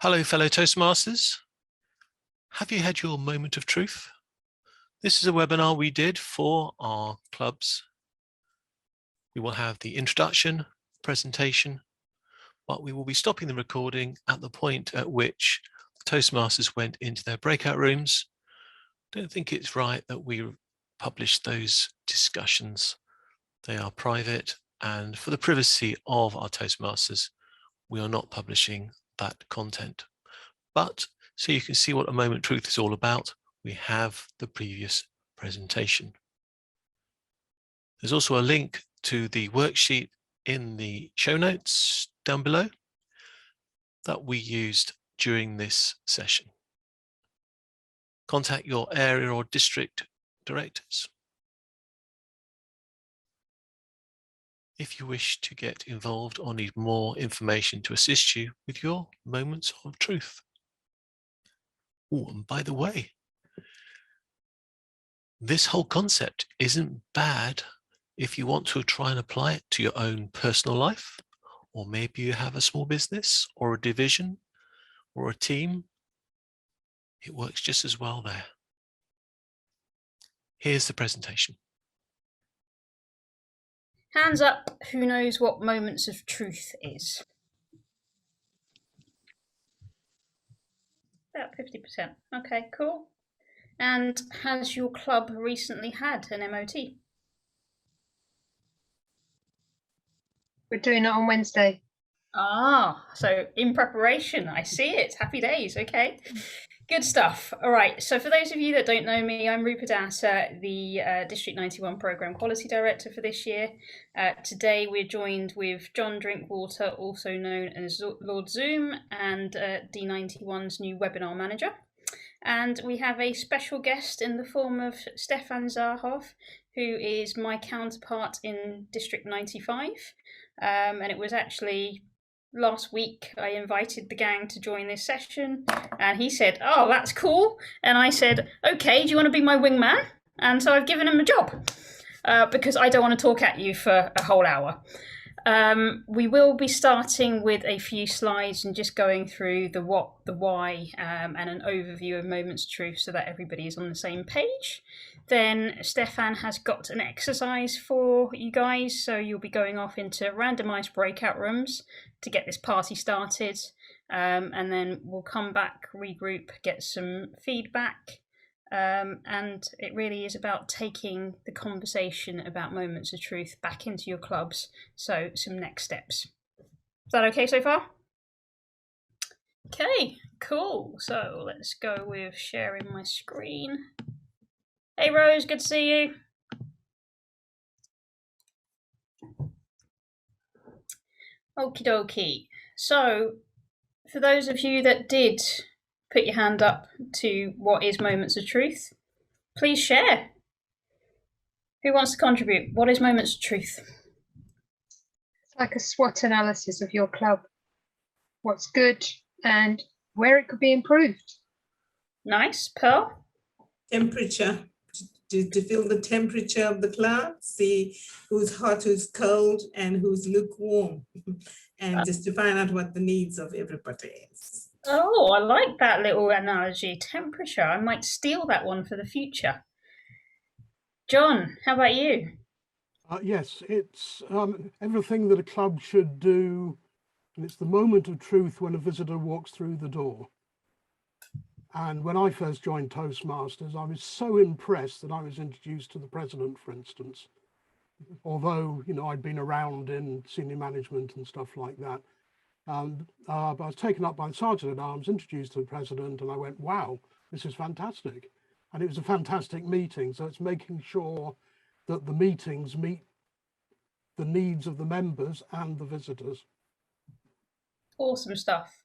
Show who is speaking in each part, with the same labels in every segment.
Speaker 1: Hello, fellow Toastmasters. Have you had your moment of truth? This is a webinar we did for our clubs. We will have the introduction, presentation, but we will be stopping the recording at the point at which Toastmasters went into their breakout rooms. I don't think it's right that we publish those discussions. They are private, and for the privacy of our Toastmasters, we are not publishing that content. But so you can see what a moment of truth is all about, we have the previous presentation. There's also a link to the worksheet in the show notes down below that we used during this session. Contact your area or district directors. If you wish to get involved or need more information to assist you with your moments of truth. Oh, and by the way, this whole concept isn't bad if you want to try and apply it to your own personal life, or maybe you have a small business or a division or a team. It works just as well there. Here's the presentation.
Speaker 2: Hands up, who knows what moments of truth is? About 50%. Okay, cool. And has your club recently had an MOT?
Speaker 3: We're doing it on Wednesday.
Speaker 2: Ah, so in preparation, I see it. Happy days, okay. Good stuff. All right, so for those of you that don't know me, I'm Rupa Dasa, the District 91 Programme Quality Director for this year. Today we're joined with John Drinkwater, also known as Lord Zoom, and D91's new webinar manager. And we have a special guest in the form of Stefan Zahov, who is my counterpart in District 95. And it was actually last week I invited the gang to join this session, and he said, "Oh, that's cool." And I said, "Okay, do you want to be my wingman?" And so I've given him a job because I don't want to talk at you for a whole hour. We will be starting with a few slides and just going through the what, the why, and an overview of moments of truth so that everybody is on the same page. Then Stefan has got an exercise for you guys, so you'll be going off into randomized breakout rooms to get this party started, and then we'll come back, regroup, get some feedback, and it really is about taking the conversation about moments of truth back into your clubs. So some next steps. Is that okay so far? Okay, cool. So let's go with sharing my screen. Hey Rose, good to see you. Okie dokie. So for those of you that did put your hand up to what is moments of truth, please share. Who wants to contribute? What is moments of truth?
Speaker 3: It's like a SWOT analysis of your club. What's good and where it could be improved.
Speaker 2: Nice. Pearl?
Speaker 4: Temperature. To feel the temperature of the club, see who's hot, who's cold, and who's lukewarm, and just to find out what the needs of everybody is.
Speaker 2: Oh, I like that little analogy. Temperature. I might steal that one for the future. John, how about you?
Speaker 5: Yes, it's everything that a club should do, and it's the moment of truth when a visitor walks through the door. And when I first joined Toastmasters, I was so impressed that I was introduced to the president, for instance. Although, you know, I'd been around in senior management and stuff like that. But I was taken up by the Sergeant at Arms, introduced to the president, and I went, wow, this is fantastic. And it was a fantastic meeting. So it's making sure that the meetings meet the needs of the members and the visitors.
Speaker 2: Awesome stuff.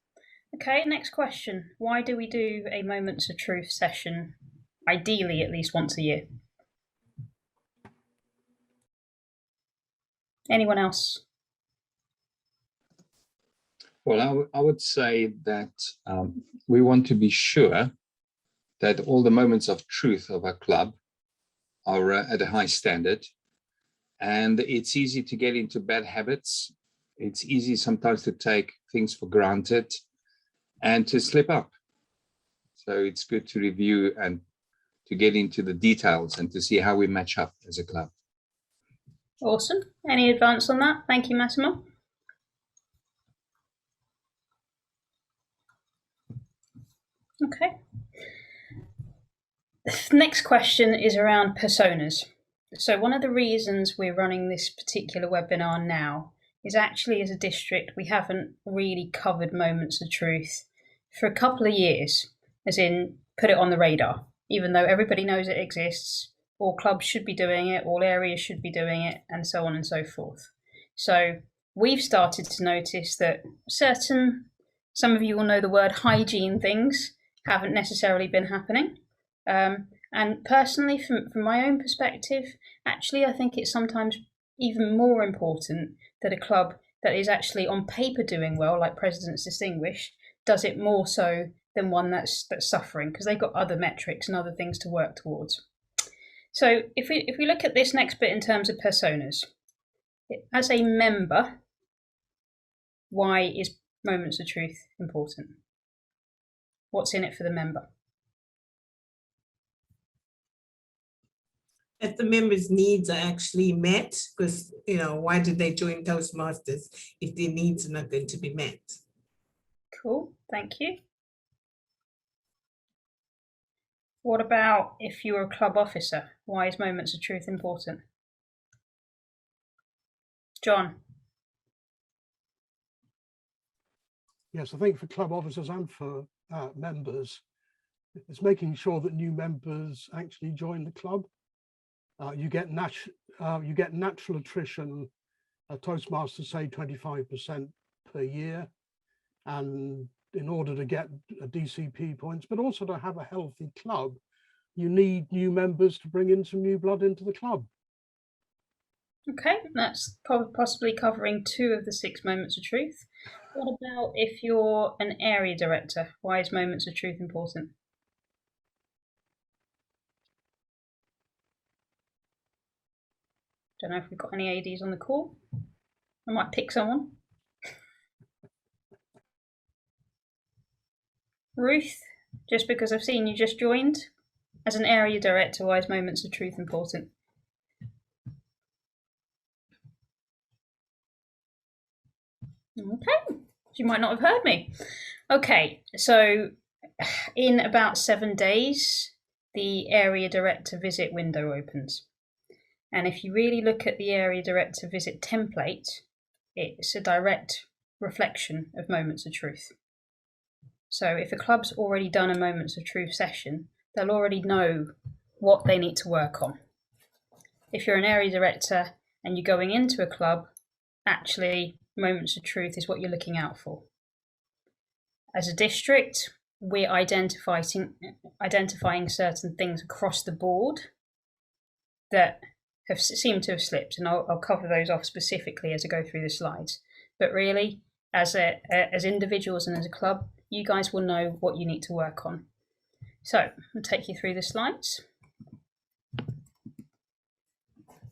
Speaker 2: Okay, next question. Why do we do a Moments of Truth session, ideally at least once a year? Anyone else?
Speaker 6: Well, I would say that we want to be sure that all the moments of truth of our club are at a high standard. And it's easy to get into bad habits. It's easy sometimes to take things for granted. and to slip up. So it's good to review and to get into the details and to see how we match up as a club.
Speaker 2: Awesome. Any advance on that? Thank you, Massimo. Okay. The next question is around personas. So one of the reasons we're running this particular webinar now is actually as a district, we haven't really covered moments of truth for a couple of years, as in put it on the radar, even though everybody knows it exists, all clubs should be doing it, all areas should be doing it, and so on and so forth. So we've started to notice that some of you will know the word hygiene things haven't necessarily been happening. And personally, from my own perspective, actually, I think it's sometimes even more important that a club that is actually on paper doing well, like Presidents Distinguished, does it more so than one that's suffering, because they've got other metrics and other things to work towards. So if we look at this next bit in terms of personas, as a member, why is Moments of Truth important? What's in it for the member?
Speaker 4: If the members' needs are actually met, because, you know, why did they join Toastmasters if their needs are not going to be met?
Speaker 2: Cool, thank you. What about if you're a club officer? Why is Moments of Truth important? John?
Speaker 5: Yes, I think for club officers and for members, it's making sure that new members actually join the club. You get natural attrition. Toastmasters say 25% per year, and in order to get DCP points, but also to have a healthy club, you need new members to bring in some new blood into the club.
Speaker 2: Okay, that's possibly covering 2 of the 6 Moments of Truth. What about if you're an area director? Why is Moments of Truth important? Don't know if we've got any ADs on the call. I might pick someone. Ruth, just because I've seen you just joined, as an area director, why is Moments of Truth important? Okay, you might not have heard me. Okay, so in about 7 days, the area director visit window opens. And if you really look at the area director visit template, it's a direct reflection of Moments of Truth. So if a club's already done a Moments of Truth session, they'll already know what they need to work on. If you're an area director and you're going into a club, actually Moments of Truth is what you're looking out for. As a district, we're identifying certain things across the board that have seemed to have slipped, and I'll cover those off specifically as I go through the slides. But really, as individuals and as a club, you guys will know what you need to work on. So I'll take you through the slides.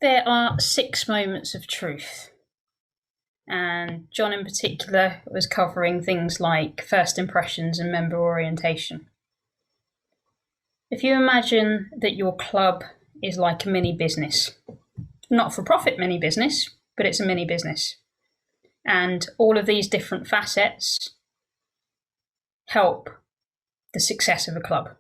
Speaker 2: There are 6 Moments of Truth, and John in particular was covering things like first impressions and member orientation. If you imagine that your club is like a mini business, not for profit mini business, but it's a mini business, and all of these different facets help the success of a club.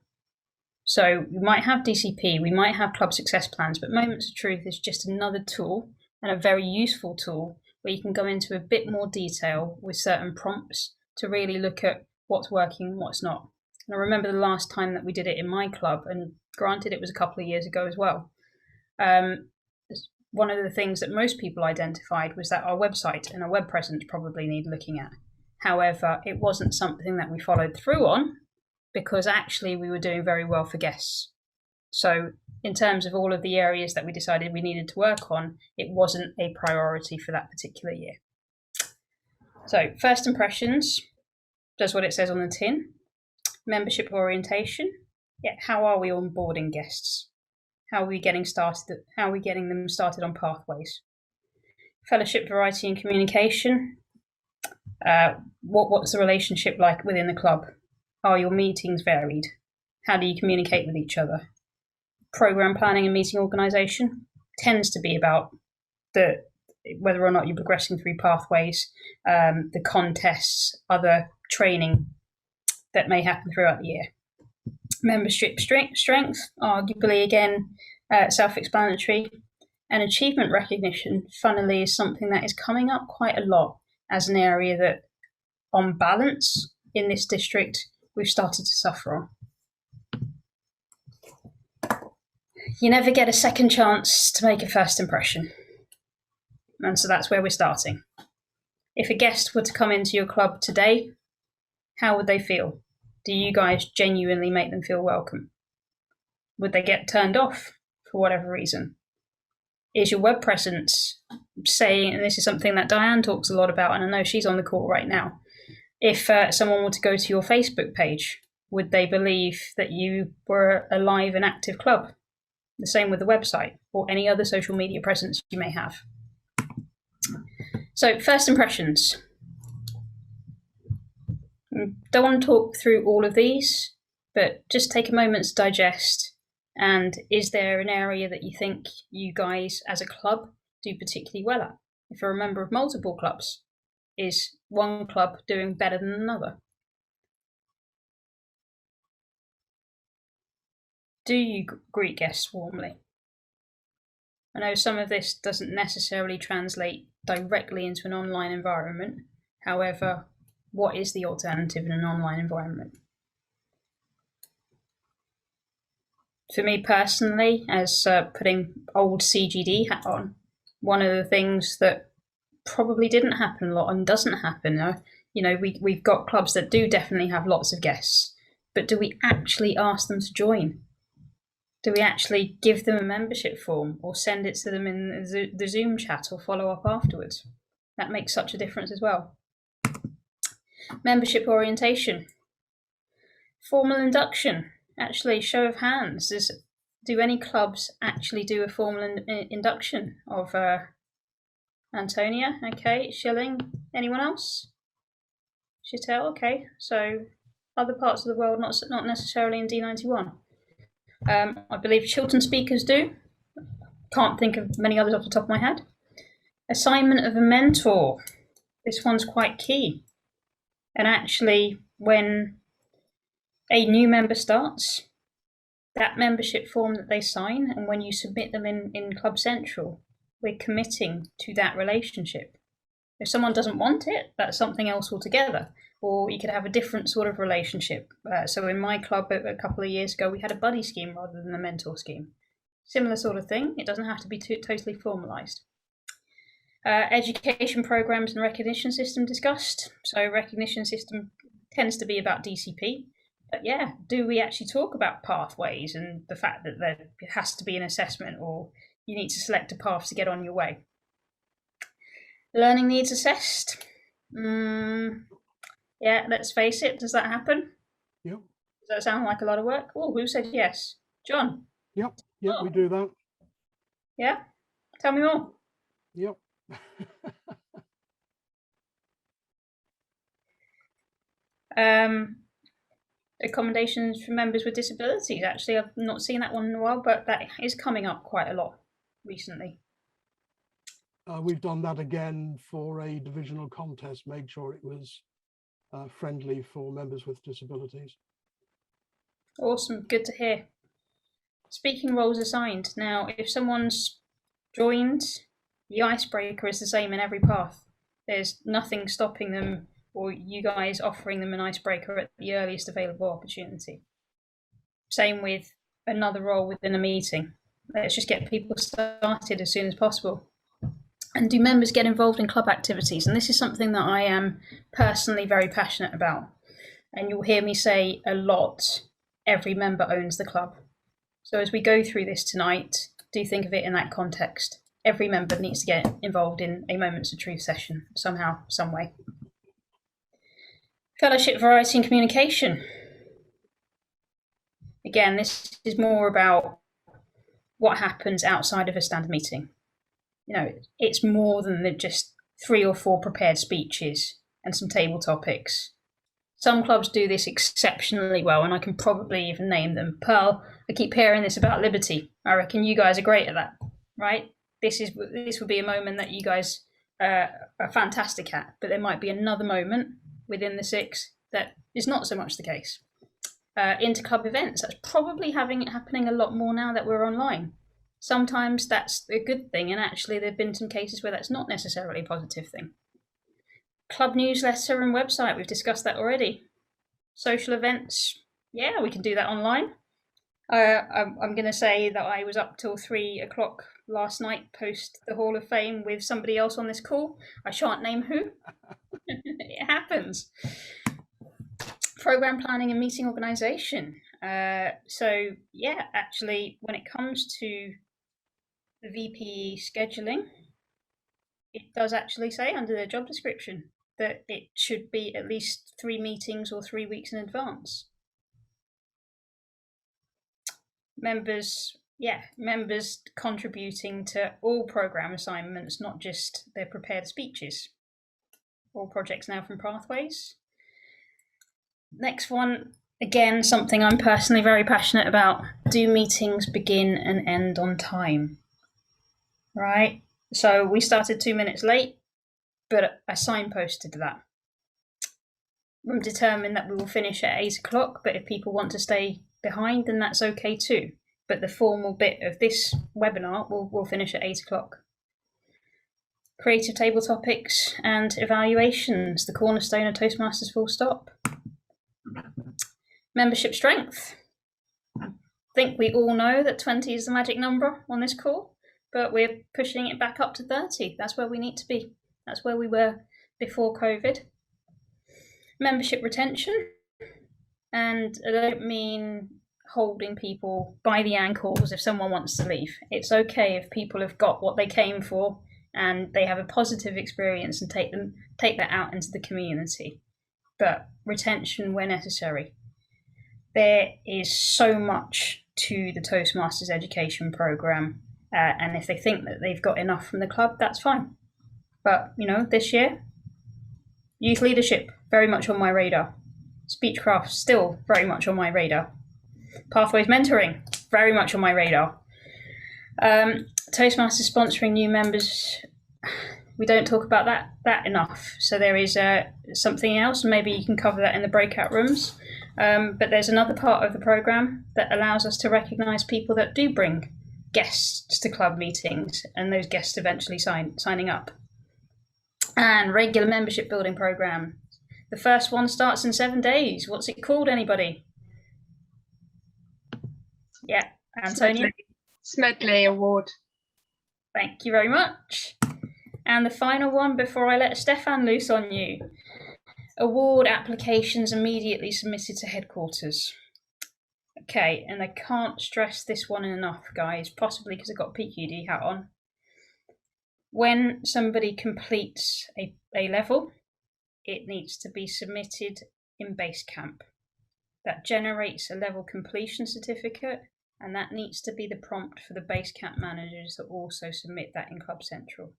Speaker 2: So we might have DCP, we might have club success plans, but Moments of Truth is just another tool, and a very useful tool, where you can go into a bit more detail with certain prompts to really look at what's working and what's not. And I remember the last time that we did it in my club, and granted it was a couple of years ago as well. One of the things that most people identified was that our website and our web presence probably need looking at. However, it wasn't something that we followed through on, because actually we were doing very well for guests. So in terms of all of the areas that we decided we needed to work on, it wasn't a priority for that particular year. So first impressions does what it says on the tin. Membership orientation. Yeah, how are we onboarding guests? How are we getting started? How are we getting them started on pathways? Fellowship, variety and communication. What's the relationship like within the club? Are your meetings varied? How do you communicate with each other? Program planning and meeting organisation tends to be about whether or not you're progressing through pathways, the contests, other training that may happen throughout the year. Membership strength, arguably again, self-explanatory. And achievement recognition, funnily, is something that is coming up quite a lot as an area that, on balance, in this district, we've started to suffer on. You never get a second chance to make a first impression. And so that's where we're starting. If a guest were to come into your club today, how would they feel? Do you guys genuinely make them feel welcome? Would they get turned off for whatever reason? Is your web presence saying, and this is something that Diane talks a lot about, and I know she's on the call right now, if someone were to go to your Facebook page, would they believe that you were a live and active club? The same with the website or any other social media presence you may have. So, first impressions. Don't want to talk through all of these, but just take a moment to digest. And is there an area that you think you guys as a club do particularly well at? If you're a member of multiple clubs, is one club doing better than another? Do you greet guests warmly? I know some of this doesn't necessarily translate directly into an online environment. However, what is the alternative in an online environment? For me personally, as putting old CGD hat on, one of the things that probably didn't happen a lot and doesn't happen, we've got clubs that do definitely have lots of guests, but do we actually ask them to join? Do we actually give them a membership form or send it to them in the Zoom chat or follow up afterwards? That makes such a difference as well. Membership orientation. Formal induction. Actually, show of hands. Do any clubs actually do a formal induction of Antonia? Okay. Schilling. Anyone else? Chitel. Okay. So other parts of the world, not necessarily in D91. I believe Chiltern speakers do. Can't think of many others off the top of my head. Assignment of a mentor. This one's quite key. And actually, when a new member starts, that membership form that they sign, and when you submit them in Club Central, we're committing to that relationship. If someone doesn't want it, that's something else altogether. Or you could have a different sort of relationship. So in my club a couple of years ago, we had a buddy scheme rather than a mentor scheme. Similar sort of thing. It doesn't have to be totally formalised. Education programs and recognition system discussed. So recognition system tends to be about DCP. But yeah, do we actually talk about pathways and the fact that there has to be an assessment or you need to select a path to get on your way? Learning needs assessed. Yeah, let's face it. Does that happen?
Speaker 5: Yep.
Speaker 2: Does that sound like a lot of work? Oh, who said yes? John?
Speaker 5: Yep, we do that.
Speaker 2: Yeah? Tell me more.
Speaker 5: Yep.
Speaker 2: Accommodations for members with disabilities. Actually, I've not seen that one in a while, but that is coming up quite a lot recently.
Speaker 5: We've done that again for a divisional contest, made sure it was friendly for members with disabilities.
Speaker 2: Awesome, good to hear. Speaking roles assigned. Now, if someone's joined, the icebreaker is the same in every path. There's nothing stopping them or you guys offering them an icebreaker at the earliest available opportunity. Same with another role within a meeting. Let's just get people started as soon as possible. And do members get involved in club activities? And this is something that I am personally very passionate about. And you'll hear me say a lot, every member owns the club. So as we go through this tonight, do think of it in that context. Every member needs to get involved in a Moments of Truth session somehow, some way. Fellowship, variety and communication. Again, this is more about what happens outside of a standard meeting. You know, it's more than just 3 or 4 prepared speeches. and some table topics. Some clubs do this exceptionally well, and I can probably even name them. Pearl, I keep hearing this about Liberty. I reckon you guys are great at that, right? This would be a moment that you guys are fantastic at, but there might be another moment within the 6 that is not so much the case. Interclub events, that's probably happening a lot more now that we're online. Sometimes that's a good thing, and actually there have been some cases where that's not necessarily a positive thing. Club newsletter and website, we've discussed that already. Social events, yeah, we can do that online. I'm going to say that I was up till 3 o'clock last night post the Hall of Fame with somebody else on this call. I shan't name who. It happens. Program planning and meeting organisation. So yeah, actually, when it comes to the VPE scheduling, it does actually say under their job description that it should be at least 3 meetings or 3 weeks in advance. Members contributing to all program assignments, not just their prepared speeches. All projects now from Pathways. Next one, again, something I'm personally very passionate about. Do meetings begin and end on time? Right? So we started 2 minutes late, but I signposted that. I'm determined that we will finish at 8 o'clock, but if people want to stay behind, then that's okay too. But the formal bit of this webinar will finish at 8 o'clock. Creative table topics and evaluations, the cornerstone of Toastmasters full stop. Membership strength. I think we all know that 20 is the magic number on this call, but we're pushing it back up to 30. That's where we need to be. That's where we were before COVID. Membership retention. And I don't mean holding people by the ankles if someone wants to leave. It's okay if people have got what they came for and they have a positive experience and take that out into the community. But retention where necessary. There is so much to the Toastmasters education program, and if they think that they've got enough from the club, that's fine. But this year, youth leadership very much on my radar. Speechcraft still very much on my radar. Pathways mentoring very much on my radar. Toastmasters sponsoring new members. We don't talk about that enough. So there is something else. Maybe you can cover that in the breakout rooms. But there's another part of the program that allows us to recognise people that do bring guests to club meetings, and those guests eventually signing up. And regular membership building program. The first one starts in 7 days. What's it called, anybody? Yeah, Antonia.
Speaker 3: Smedley Award.
Speaker 2: Thank you very much. And the final one before I let Stefan loose on you. Award applications immediately submitted to headquarters. Okay, and I can't stress this one enough, guys, possibly because I've got a PQD hat on. When somebody completes a level, it needs to be submitted in Basecamp. That generates a level completion certificate, and that needs to be the prompt for the Basecamp managers to also submit that in Club Central.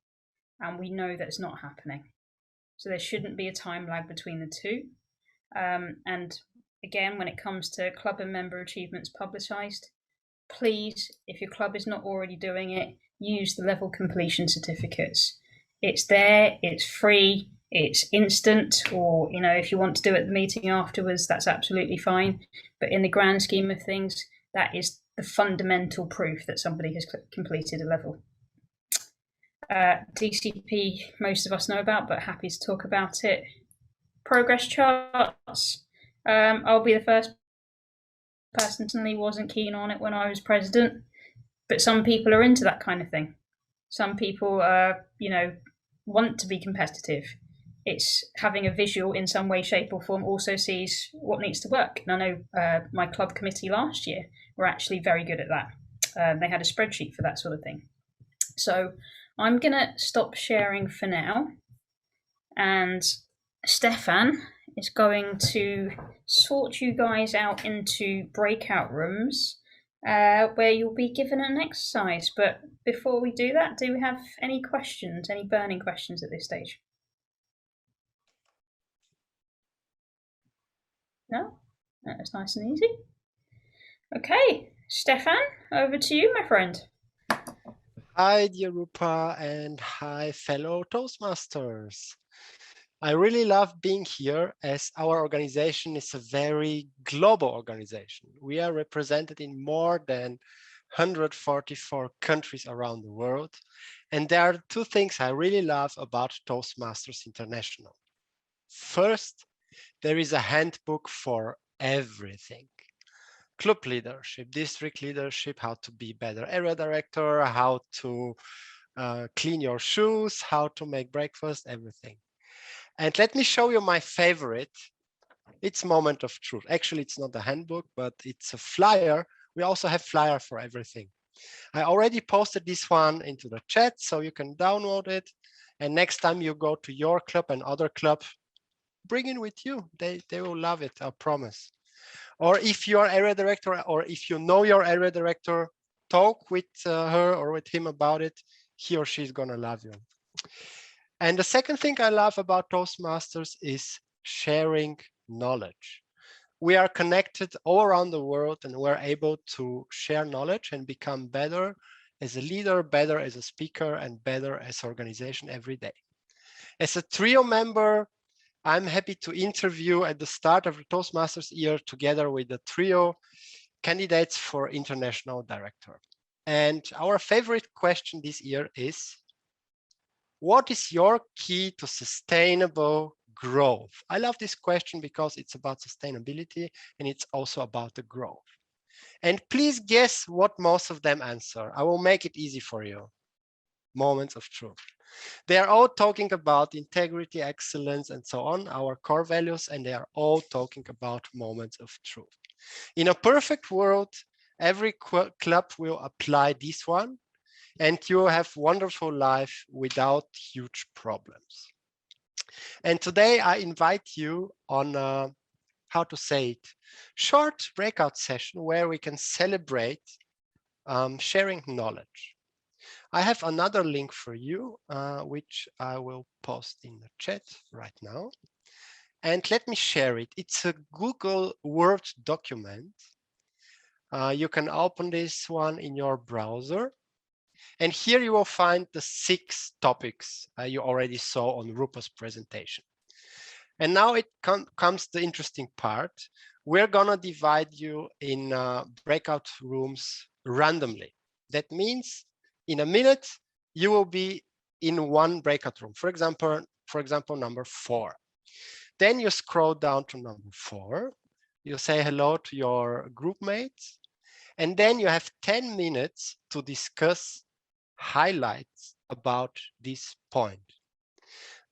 Speaker 2: And we know that's not happening. So there shouldn't be a time lag between the two. And again, when it comes to club and member achievements publicised, please, if your club is not already doing it, use the level completion certificates. It's there, it's free, it's instant, or if you want to do it at the meeting afterwards, that's absolutely fine. But in the grand scheme of things, that is the fundamental proof that somebody has completed a level. DCP, most of us know about, but happy to talk about it. Progress charts. I'll be the first person. Personally, wasn't keen on it when I was president, but some people are into that kind of thing. Some people, want to be competitive. It's having a visual in some way, shape, or form also sees what needs to work. And I know my club committee last year were actually very good at that. They had a spreadsheet for that sort of thing. So I'm going to stop sharing for now, and Stefan is going to sort you guys out into breakout rooms where you'll be given an exercise. But before we do that, do we have any questions, any burning questions at this stage? No? That's nice and easy. Okay, Stefan, over to you, my friend.
Speaker 7: Hi, dear Rupa, and hi, fellow Toastmasters. I really love being here as our organization is a very global organization. We are represented in more than 144 countries around the world. And there are two things I really love about Toastmasters International. First, there is a handbook for everything. Club leadership, district leadership, how to be better area director, how to clean your shoes, how to make breakfast, everything. And let me show you my favorite. It's Moment of Truth. Actually, it's not a handbook, but it's a flyer. We also have flyer for everything. I already posted this one into the chat, so you can download it. And next time you go to your club and other club, bring it with you. They will love it, I promise. Or if you are area director, or if you know your area director, talk with her or with him about it. He or she is gonna love you. And the second thing I love about Toastmasters is sharing knowledge. We are connected all around the world and we're able to share knowledge and become better as a leader, better as a speaker, and better as an organization every day. As a trio member, I'm happy to interview at the start of the Toastmasters year together with the trio candidates for international director. And our favorite question this year is, what is your key to sustainable growth? I love this question because it's about sustainability and it's also about the growth. And please guess what most of them answer. I will make it easy for you. Moments of truth. They are all talking about integrity, excellence, and so on, our core values, and they are all talking about moments of truth. In a perfect world, every club will apply this one, and you will have wonderful life without huge problems. And today I invite you on how to say it, short breakout session where we can celebrate sharing knowledge. I have another link for you, which I will post in the chat right now. And let me share it. It's a Google Word document. You can open this one in your browser. And here you will find the 6 topics you already saw on Rupa's presentation. And now it comes the interesting part. We're gonna divide you in breakout rooms randomly. That means in a minute, you will be in one breakout room. For example, number 4. Then you scroll down to number 4. You say hello to your group mates. And then you have 10 minutes to discuss highlights about this point.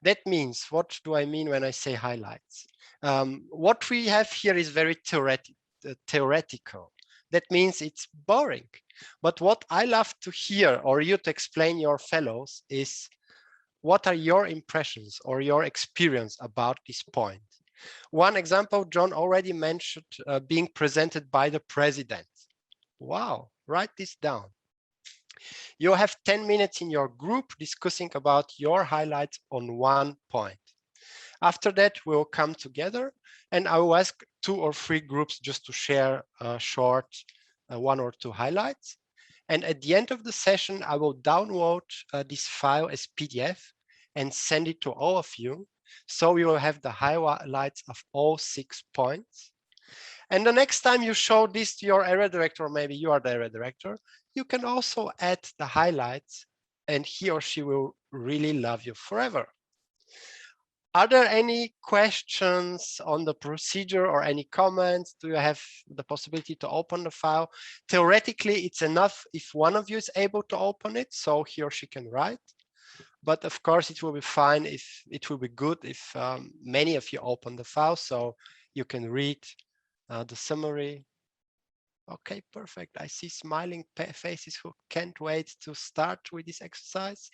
Speaker 7: That means, what do I mean when I say highlights? What we have here is very theoretical. That means it's boring. But what I love to hear, or you to explain your fellows, is what are your impressions or your experience about this point? One example, John already mentioned being presented by the president. Wow, write this down. You have 10 minutes in your group discussing about your highlights on one point. After that, we'll come together and I will ask 2 or 3 groups just to share a short 1 or 2 highlights. And at the end of the session, I will download this file as PDF and send it to all of you. So we will have the highlights of all 6 points. And the next time you show this to your area director, or maybe you are the area director, you can also add the highlights and he or she will really love you forever. Are there any questions on the procedure or any comments? Do you have the possibility to open the file? Theoretically, it's enough if one of you is able to open it, so he or she can write. But of course, it will be fine if it will be good if many of you open the file so you can read the summary. Okay, perfect. I see smiling faces who can't wait to start with this exercise.